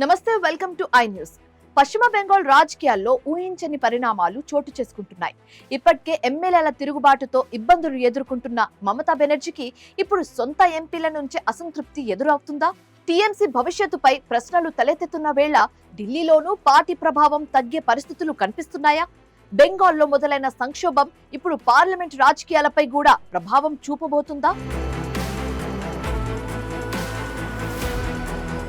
నమస్తే, welcome to I news. పశ్చిమ బెంగాల్ రాజకీయాల్లో ఊహించని పరిణామాలు చోటు చేసుకుంటున్నాయి. ఇప్పటికే ఎమ్మెల్యేల తిరుగుబాటుతో ఇబ్బందులు ఎదుర్కొంటున్న మమతా బెనర్జీకి ఇప్పుడు సొంత ఎంపీల నుంచి అసంతృప్తి ఎదురవుతుందా? టీఎంసీ భవిష్యత్తుపై ప్రశ్నలు తలెత్తుతున్న వేళ ఢిల్లీలోనూ పార్టీ ప్రభావం తగ్గే పరిస్థితులు కనిపిస్తున్నాయా? బెంగాల్లో మొదలైన సంక్షోభం ఇప్పుడు పార్లమెంట్ రాజకీయాలపై కూడా ప్రభావం చూపబోతుందా?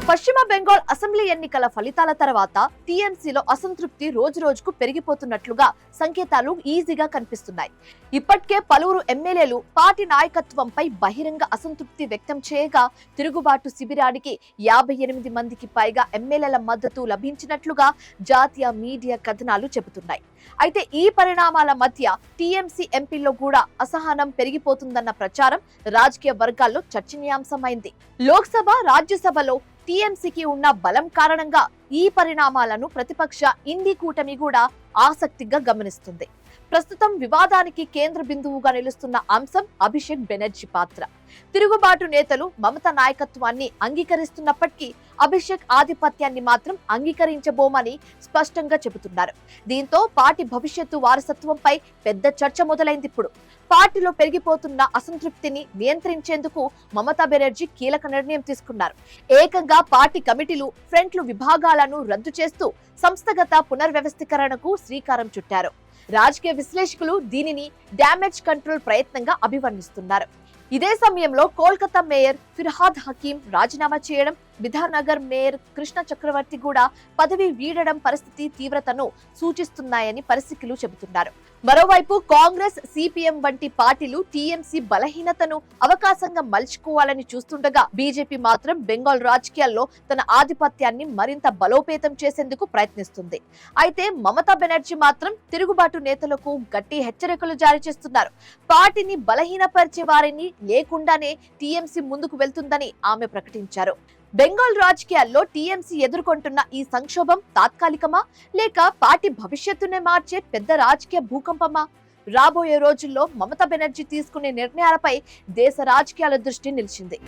పశ్చిమ బెంగాల్ అసెంబ్లీ ఎన్నికల ఫలితాల తర్వాత టీఎంసీలో అసంతృప్తి రోజురోజుకు పెరిగిపోతున్నట్లుగా సంకేతాలు ఈజీగా కనిపిస్తున్నాయి. ఇప్పటికే పలువురు ఎమ్మెల్యేలు పార్టీ నాయకత్వంపై బహిరంగ అసంతృప్తి వ్యక్తం చేయగా తిరుగుబాటు శిబిరానికి 58 మందికి పైగా ఎమ్మెల్యేల మద్దతు లభించినట్లుగా జాతీయ మీడియా కథనాలు చెబుతున్నాయి. అయితే ఈ పరిణామాల మధ్య టీఎంసీ ఎంపీల్లో కూడా అసహనం పెరిగిపోతుందన్న ప్రచారం రాజకీయ వర్గాల్లో చర్చనీయాంశమైంది. లోక్సభ, రాజ్యసభలో టీఎంసీకి ఉన్న బలం కారణంగా ఈ పరిణామాలను ప్రతిపక్ష ఇండి కూటమి కూడా ఆసక్తిగా గమనిస్తుంది. ప్రస్తుతం వివాదానికి కేంద్ర బిందువుగా నిలుస్తున్న అంశం అభిషేక్ బెనర్జీ పాత్ర. తిరుగుబాటు నేతలు మమతా నాయకత్వాన్ని అంగీకరిస్తున్నప్పటికీ అభిషేక్ ఆధిపత్యాన్ని మాత్రం అంగీకరించబోమని స్పష్టంగా చెబుతున్నారు. దీంతో పార్టీ భవిష్యత్తు వారసత్వంపై పెద్ద చర్చ మొదలైంది. ఇప్పుడు పార్టీలో పెరిగిపోతున్న అసంతృప్తిని నియంత్రించేందుకు మమతా బెనర్జీ కీలక నిర్ణయం తీసుకున్నారు. ఏకంగా పార్టీ కమిటీలు, ఫ్రంట్లు విభాగాలను రద్దు చేస్తూ సంస్థగత పునర్వ్యవస్థీకరణకు శ్రీకారం చుట్టారు. రాజకీయ విశ్లేషకులు దీనిని డ్యామేజ్ కంట్రోల్ ప్రయత్నంగా అభివర్ణిస్తున్నారు. ఇదే సమయంలో కోల్కతా మేయర్ ఫిర్హాద్ హకీం రాజీనామా చేయడం, బిధానగర్ మేయర్ కృష్ణ చక్రవర్తి కూడా పదవి వీడడం పరిస్థితి తీవ్రతను సూచిస్తున్నాయని పరిశీలకులు చెబుతున్నారు. మరోవైపు కాంగ్రెస్, సిపిఎం వంటి పార్టీలు టీఎంసీ బలహీనతను అవకాశంగా మలుచుకోవాలని చూస్తుండగా బీజేపీ మాత్రం బెంగాల్ రాజకీయాల్లో తన ఆధిపత్యాన్ని మరింత బలోపేతం చేసేందుకు ప్రయత్నిస్తుంది. అయితే మమతా బెనర్జీ మాత్రం తిరుగుబాటు నేతలకు గట్టి హెచ్చరికలు జారీ చేస్తున్నారు. పార్టీని బలహీనపరిచే వారిని లేకుండానే టీఎంసీ ముందుకు వెళ్తుందని ఆమె ప్రకటించారు. బెంగాల్ రాజకీయాల్లో టీఎంసీ ఎదుర్కొంటున్న ఈ సంక్షోభం తాత్కాలికమా, లేక పార్టీ భవిష్యత్తునే మార్చే పెద్ద రాజకీయ భూకంపమా? రాబోయే రోజుల్లో మమతా బెనర్జీ తీసుకునే నిర్ణయాలపై దేశ రాజకీయాల దృష్టి నిలిచింది.